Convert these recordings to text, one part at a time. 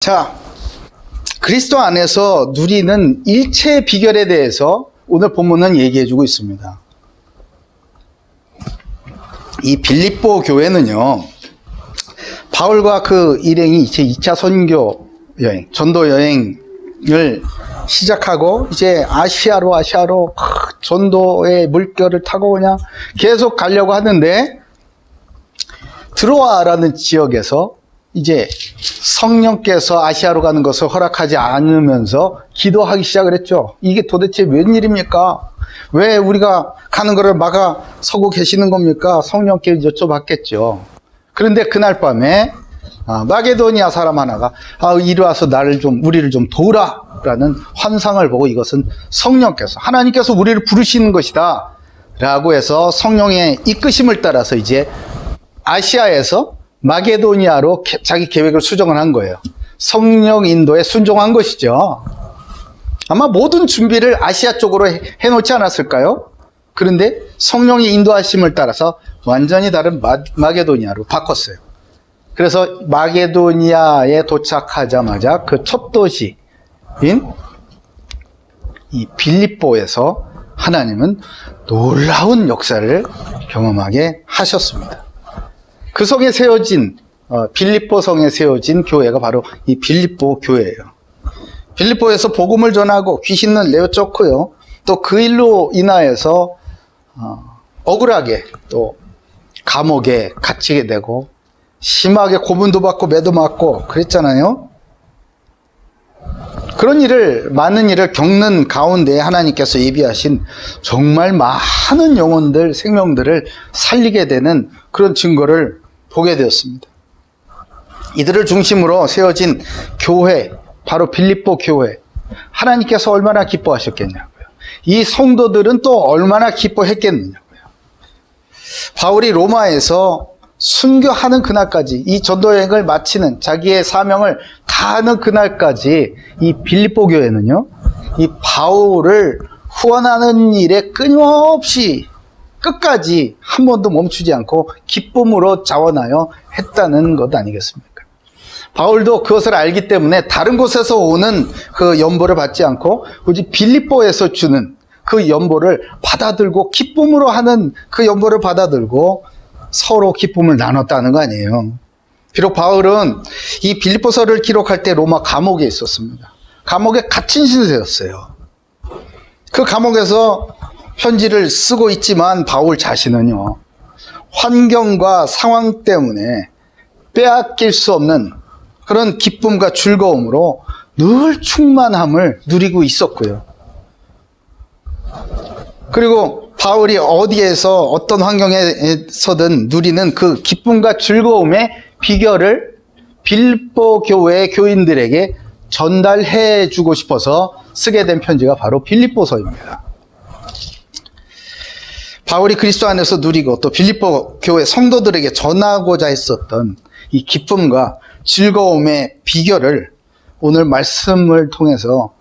자, 그리스도 안에서 누리는 일체의 비결에 대해서 오늘 본문은 얘기해주고 있습니다. 이 빌립보 교회는요, 바울과 그 일행이 이제 2차 선교 여행, 전도 여행을 시작하고 이제 아시아로 전도의 물결을 타고 그냥 계속 가려고 하는데, 드로아라는 지역에서 이제 성령께서 아시아로 가는 것을 허락하지 않으면서 기도하기 시작을 했죠. 이게 도대체 웬일입니까? 왜 우리가 가는 것을 막아 서고 계시는 겁니까? 성령께 여쭤봤겠죠. 그런데 그날 밤에 마게도니아 사람 하나가 이리 와서 우리를 좀 도우라 라는 환상을 보고, 이것은 성령께서, 하나님께서 우리를 부르시는 것이다 라고 해서 성령의 이끄심을 따라서 이제 아시아에서 마게도니아로 자기 계획을 수정을 한 거예요. 성령 인도에 순종한 것이죠. 아마 모든 준비를 아시아 쪽으로 해놓지 않았을까요? 그런데 성령의 인도하심을 따라서 완전히 다른 마게도니아로 바꿨어요. 그래서 마게도니아에 도착하자마자 그 첫 도시인 이 빌립보에서 하나님은 놀라운 역사를 경험하게 하셨습니다. 그 성에 세워진, 빌립보 성에 세워진 교회가 바로 이 빌립보 교회예요. 빌립보에서 복음을 전하고 귀신을 내어쫓고요. 또 그 일로 인하여서 억울하게 또 감옥에 갇히게 되고 심하게 고문도 받고 매도 맞고 그랬잖아요. 그런 많은 일을 겪는 가운데 하나님께서 예비하신 정말 많은 영혼들, 생명들을 살리게 되는 그런 증거를 보게 되었습니다. 이들을 중심으로 세워진 교회, 바로 빌립보 교회, 하나님께서 얼마나 기뻐하셨겠냐고요. 이 성도들은 또 얼마나 기뻐했겠느냐고요. 바울이 로마에서 순교하는 그날까지, 이 전도여행을 마치는, 자기의 사명을 다하는 그날까지 이 빌립보 교회는요, 이 바울을 후원하는 일에 끊임없이 끝까지 한 번도 멈추지 않고 기쁨으로 자원하여 했다는 것 아니겠습니까? 바울도 그것을 알기 때문에 다른 곳에서 오는 그 연보를 받지 않고 오직 빌립보에서 주는 그 연보를 받아들고, 기쁨으로 하는 그 연보를 받아들고 서로 기쁨을 나눴다는 거 아니에요. 비록 바울은 이 빌립보서를 기록할 때 로마 감옥에 있었습니다. 감옥에 갇힌 신세였어요. 그 감옥에서 편지를 쓰고 있지만 바울 자신은요, 환경과 상황 때문에 빼앗길 수 없는 그런 기쁨과 즐거움으로 늘 충만함을 누리고 있었고요. 그리고 바울이 어디에서 어떤 환경에서든 누리는 그 기쁨과 즐거움의 비결을 빌립보 교회의 교인들에게 전달해 주고 싶어서 쓰게 된 편지가 바로 빌립보서입니다. 바울이 그리스도 안에서 누리고 또 빌립보 교회 성도들에게 전하고자 했었던 이 기쁨과 즐거움의 비결을 오늘 말씀을 통해서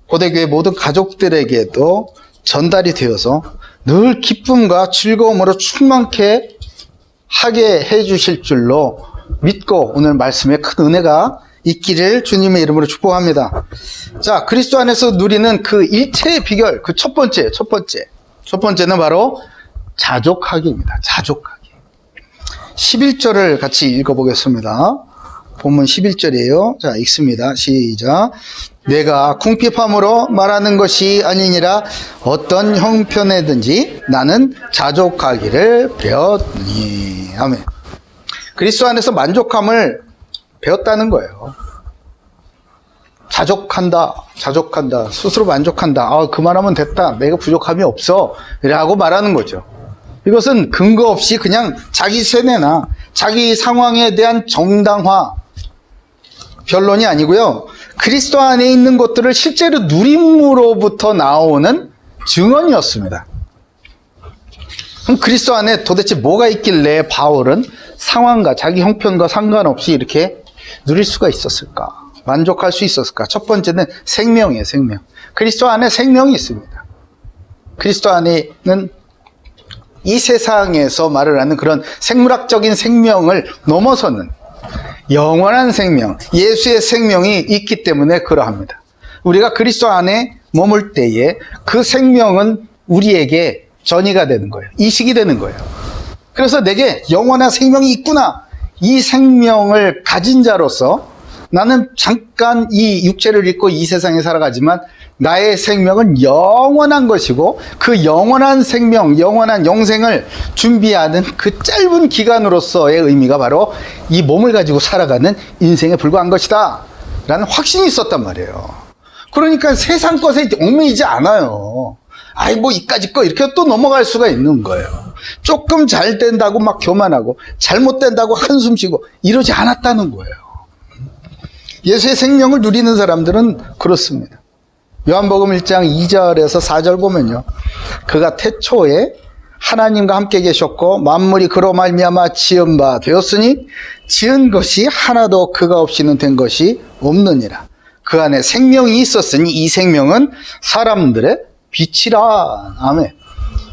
고대교회 모든 가족들에게도 전달이 되어서 늘 기쁨과 즐거움으로 충만케 하게 해주실 줄로 믿고 오늘 말씀에 큰 은혜가 있기를 주님의 이름으로 축복합니다. 자, 그리스도 안에서 누리는 그 일체의 비결, 그 첫 번째는 바로 자족하기입니다. 자족하기. 11절을 같이 읽어보겠습니다. 본문 11절이에요. 자, 읽습니다. 시작. 내가 궁핍함으로 말하는 것이 아니니라 어떤 형편에든지 나는 자족하기를 배웠니. 아멘. 그리스도 안에서 만족함을 배웠다는 거예요. 자족한다. 스스로 만족한다. 그만하면 됐다. 내가 부족함이 없어. 라고 말하는 거죠. 이것은 근거 없이 그냥 자기 세뇌나 자기 상황에 대한 정당화, 변론이 아니고요. 그리스도 안에 있는 것들을 실제로 누림으로부터 나오는 증언이었습니다. 그럼 그리스도 안에 도대체 뭐가 있길래 바울은 상황과 자기 형편과 상관없이 이렇게 누릴 수가 있었을까? 만족할 수 있었을까? 첫 번째는 생명이에요, 생명. 그리스도 안에 생명이 있습니다. 그리스도 안에는 이 세상에서 말을 하는 그런 생물학적인 생명을 넘어서는 영원한 생명, 예수의 생명이 있기 때문에 그러합니다. 우리가 그리스도 안에 머물 때에 그 생명은 우리에게 전이가 되는 거예요. 이식이 되는 거예요. 그래서 내게 영원한 생명이 있구나. 이 생명을 가진 자로서 나는 잠깐 이 육체를 입고 이 세상에 살아가지만 나의 생명은 영원한 것이고 그 영원한 생명, 영원한 영생을 준비하는 그 짧은 기간으로서의 의미가 바로 이 몸을 가지고 살아가는 인생에 불과한 것이다 라는 확신이 있었단 말이에요. 그러니까 세상 것에 얽매이지 않아요. 아이 뭐 이까짓 거 이렇게 또 넘어갈 수가 있는 거예요. 조금 잘 된다고 막 교만하고 잘못된다고 한숨 쉬고 이러지 않았다는 거예요. 예수의 생명을 누리는 사람들은 그렇습니다. 요한복음 1장 2절에서 4절 보면요, 그가 태초에 하나님과 함께 계셨고 만물이 그로 말미암아 지은 바 되었으니 지은 것이 하나도 그가 없이는 된 것이 없느니라. 그 안에 생명이 있었으니 이 생명은 사람들의 빛이라. 아멘.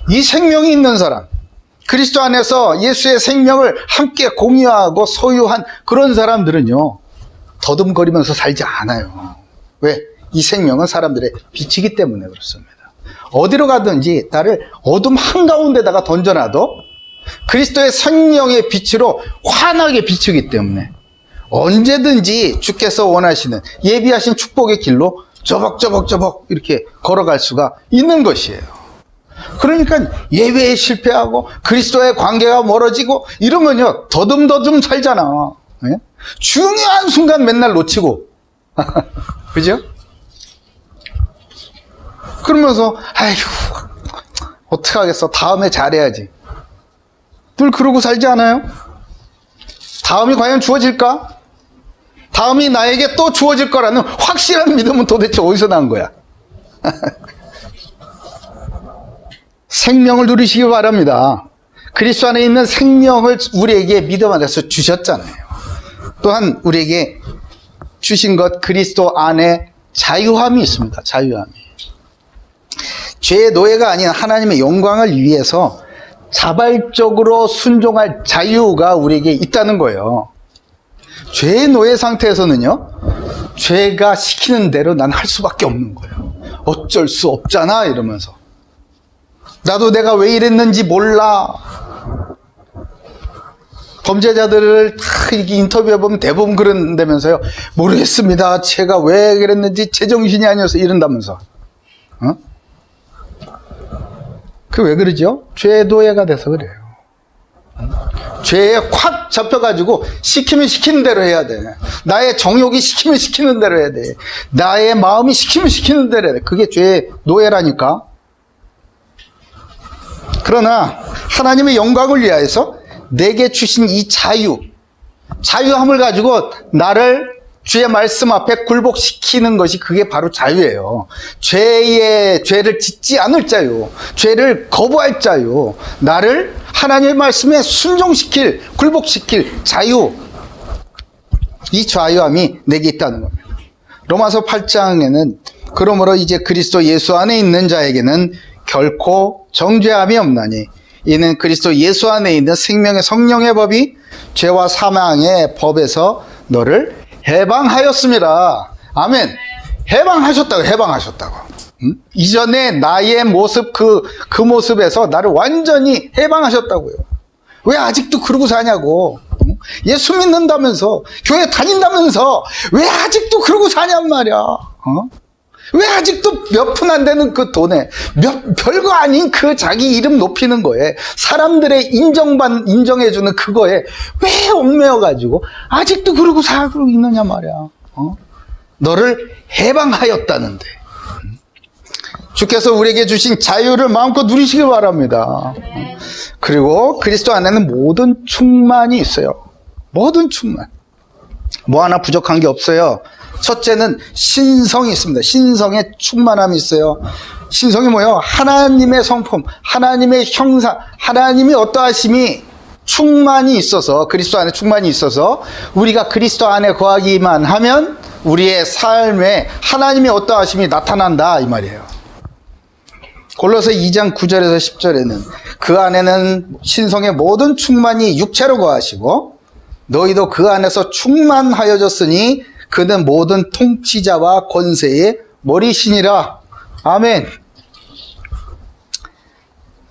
이 생명이 있는 사람, 그리스도 안에서 예수의 생명을 함께 공유하고 소유한 그런 사람들은요, 더듬거리면서 살지 않아요. 왜? 이 생명은 사람들의 빛이기 때문에 그렇습니다. 어디로 가든지 나를 어둠 한가운데다가 던져놔도 그리스도의 생명의 빛으로 환하게 비추기 때문에 언제든지 주께서 원하시는 예비하신 축복의 길로 저벅저벅 이렇게 걸어갈 수가 있는 것이에요. 그러니까 예배에 실패하고 그리스도의 관계가 멀어지고 이러면요, 더듬더듬 살잖아. 예? 중요한 순간 맨날 놓치고 그죠? 그러면서 아휴 어떡하겠어, 다음에 잘해야지. 늘 그러고 살지 않아요? 다음이 과연 주어질까? 다음이 나에게 또 주어질 거라는 확실한 믿음은 도대체 어디서 난 거야? 생명을 누리시기 바랍니다. 그리스도 안에 있는 생명을 우리에게 믿음 안에서 주셨잖아요. 또한 우리에게 주신 것, 그리스도 안에 자유함이 있습니다. 자유함이. 죄의 노예가 아닌 하나님의 영광을 위해서 자발적으로 순종할 자유가 우리에게 있다는 거예요. 죄의 노예 상태에서는요, 죄가 시키는 대로 난 할 수밖에 없는 거예요. 어쩔 수 없잖아 이러면서. 나도 내가 왜 이랬는지 몰라. 범죄자들을 다 이렇게 인터뷰해보면 대부분 그런다면서요. 모르겠습니다. 제가 왜 그랬는지 제정신이 아니어서 이런다면서. 어? 그 왜 그러죠? 죄의 노예가 돼서 그래요. 죄에 확 잡혀가지고 시키면 시키는 대로 해야 돼. 나의 정욕이 시키면 시키는 대로 해야 돼. 나의 마음이 시키면 시키는 대로 해야 돼. 그게 죄의 노예라니까. 그러나 하나님의 영광을 위하여서 내게 주신 이 자유함을 가지고 나를 주의 말씀 앞에 굴복시키는 것이 그게 바로 자유예요. 죄를 짓지 않을 자유, 죄를 거부할 자유, 나를 하나님의 말씀에 순종시킬, 굴복시킬 자유, 이 자유함이 내게 있다는 겁니다. 로마서 8장에는 그러므로 이제 그리스도 예수 안에 있는 자에게는 결코 정죄함이 없나니 이는 그리스도 예수 안에 있는 생명의 성령의 법이 죄와 사망의 법에서 너를 해방하였습니다. 아멘. 해방하셨다고. 이전에 나의 모습, 그 모습에서 나를 완전히 해방하셨다고요. 왜 아직도 그러고 사냐고. 예수 믿는다면서, 교회 다닌다면서, 왜 아직도 그러고 사냔 말이야. 왜 아직도 몇 푼 안 되는 그 돈에 별거 아닌 그 자기 이름 높이는 거에, 사람들의 인정해주는 그거에 왜 얽매여가지고 아직도 그러고 살고 있느냐 말이야. 너를 해방하였다는데. 주께서 우리에게 주신 자유를 마음껏 누리시길 바랍니다. 그리고 그리스도 안에는 모든 충만이 있어요. 모든 충만. 뭐 하나 부족한 게 없어요. 첫째는 신성이 있습니다. 신성의 충만함이 있어요. 신성이 뭐예요? 하나님의 성품, 하나님의 형상, 하나님의 어떠하심이 충만이 있어서, 그리스도 안에 충만이 있어서 우리가 그리스도 안에 거하기만 하면 우리의 삶에 하나님의 어떠하심이 나타난다 이 말이에요. 골로새 2장 9절에서 10절에는 그 안에는 신성의 모든 충만이 육체로 거하시고 너희도 그 안에서 충만하여졌으니 그는 모든 통치자와 권세의 머리시니라. 아멘.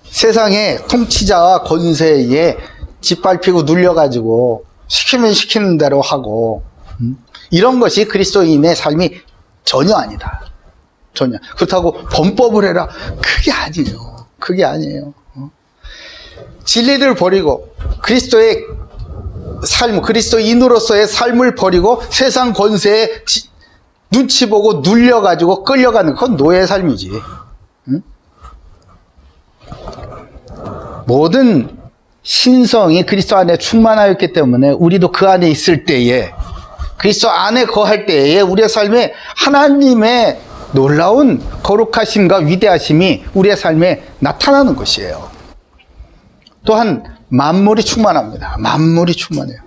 세상의 통치자와 권세에 짓밟히고 눌려가지고 시키면 시키는 대로 하고 이런 것이 그리스도인의 삶이 전혀 아니다. 전혀. 그렇다고 범법을 해라. 그게 아니에요. 그게 아니에요. 진리를 버리고 그리스도의 삶, 그리스도인으로서의 삶을 버리고 세상 권세에 눈치 보고 눌려가지고 끌려가는 건 노예의 삶이지. 응? 모든 신성이 그리스도 안에 충만하였기 때문에 우리도 그 안에 있을 때에, 그리스도 안에 거할 때에 우리의 삶에 하나님의 놀라운 거룩하심과 위대하심이 우리의 삶에 나타나는 것이에요. 또한 만물이 충만합니다. 만물이 충만해요.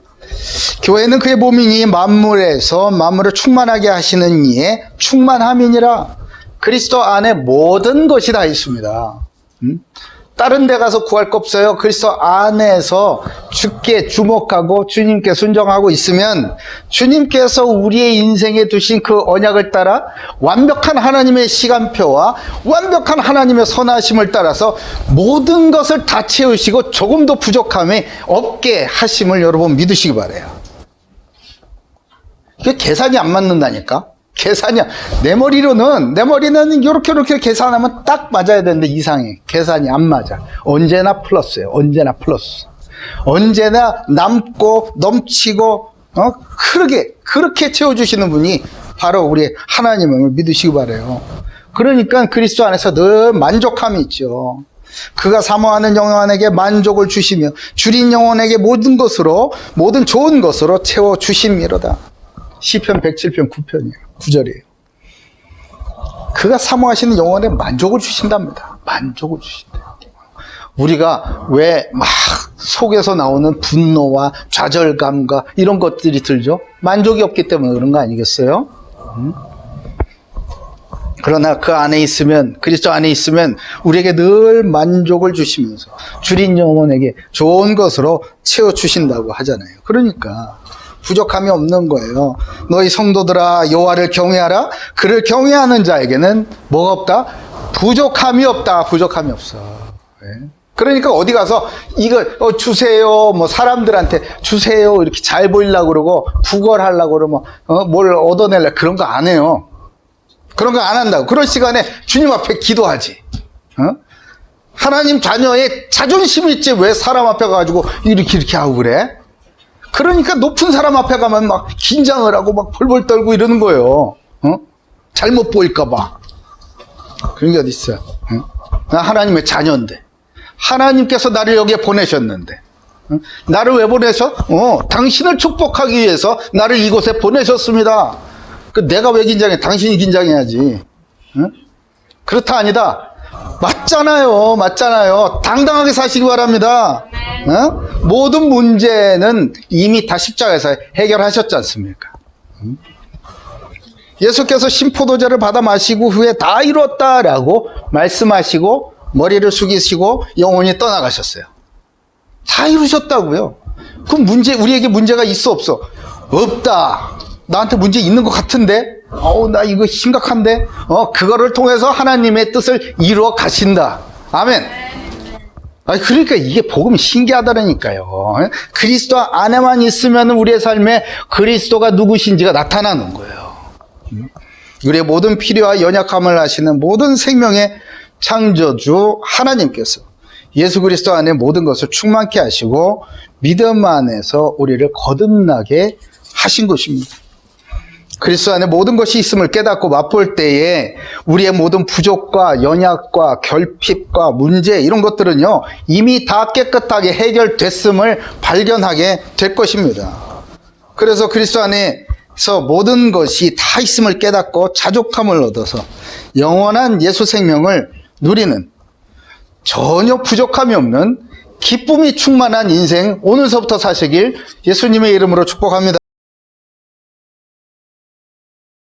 교회는 그의 몸이니 만물에서 만물을 충만하게 하시는 이의 충만함이니라. 그리스도 안에 모든 것이 다 있습니다. 다른 데 가서 구할 거 없어요. 그리스도 안에서 주께 주목하고 주님께 순종하고 있으면 주님께서 우리의 인생에 두신 그 언약을 따라 완벽한 하나님의 시간표와 완벽한 하나님의 선하심을 따라서 모든 것을 다 채우시고 조금도 부족함이 없게 하심을 여러분 믿으시기 바라요. 그게 계산이 안 맞는다니까. 계산이야. 내 머리는 이렇게 계산하면 딱 맞아야 되는데 이상해. 계산이 안 맞아. 언제나 플러스예요. 언제나 플러스. 언제나 남고 넘치고 그렇게 채워주시는 분이 바로 우리 하나님을 믿으시기 바라요. 그러니까 그리스도 안에서 늘 만족함이 있죠. 그가 사모하는 영혼에게 만족을 주시며 줄인 영혼에게 모든 좋은 것으로 채워주심이로다. 시편 107편 9편이에요. 9절이에요. 그가 사모하시는 영혼에 만족을 주신답니다. 만족을 주신다. 우리가 왜 막 속에서 나오는 분노와 좌절감과 이런 것들이 들죠? 만족이 없기 때문에 그런 거 아니겠어요? 그러나 그 안에 있으면, 그리스도 안에 있으면 우리에게 늘 만족을 주시면서 줄인 영혼에게 좋은 것으로 채워주신다고 하잖아요. 그러니까 부족함이 없는 거예요. 너희 성도들아 여호와를 경외하라. 그를 경외하는 자에게는 뭐가 없다? 부족함이 없다. 부족함이 없어. 네. 그러니까 어디 가서 이거 주세요, 뭐 사람들한테 주세요 이렇게 잘 보이려고 그러고 구걸하려고 그러면 뭘 얻어내려 그런 거 안 해요. 그런 거 안 한다고. 그런 시간에 주님 앞에 기도하지. 하나님 자녀의 자존심 있지 왜 사람 앞에 가지고 이렇게 하고 그래? 그러니까 높은 사람 앞에 가면 막 긴장을 하고 막 벌벌 떨고 이러는 거예요. 잘못 보일까봐. 그런 게 어디 있어요? 나 하나님의 자녀인데. 하나님께서 나를 여기에 보내셨는데. 나를 왜 보내셔? 당신을 축복하기 위해서 나를 이곳에 보내셨습니다. 내가 왜 긴장해? 당신이 긴장해야지. 그렇다 아니다. 맞잖아요. 당당하게 사시기 바랍니다. 모든 문제는 이미 다 십자가에서 해결하셨지 않습니까? 예수께서 신포도주를 받아 마시고 후에 다 이뤘다라고 말씀하시고 머리를 숙이시고 영원히 떠나가셨어요. 다 이루셨다고요. 그럼 우리에게 문제가 있어 없어? 없다. 나한테 문제 있는 것 같은데? 나 이거 심각한데? 그거를 통해서 하나님의 뜻을 이루어 가신다. 아멘. 그러니까 이게 복음이 신기하다니까요. 그리스도 안에만 있으면 우리의 삶에 그리스도가 누구신지가 나타나는 거예요. 우리의 모든 필요와 연약함을 아시는 모든 생명의 창조주 하나님께서 예수 그리스도 안에 모든 것을 충만케 하시고 믿음 안에서 우리를 거듭나게 하신 것입니다. 그리스도 안에 모든 것이 있음을 깨닫고 맛볼 때에 우리의 모든 부족과 연약과 결핍과 문제 이런 것들은요 이미 다 깨끗하게 해결됐음을 발견하게 될 것입니다. 그래서 그리스도 안에서 모든 것이 다 있음을 깨닫고 자족함을 얻어서 영원한 예수 생명을 누리는 전혀 부족함이 없는 기쁨이 충만한 인생 오늘서부터 사시길 예수님의 이름으로 축복합니다.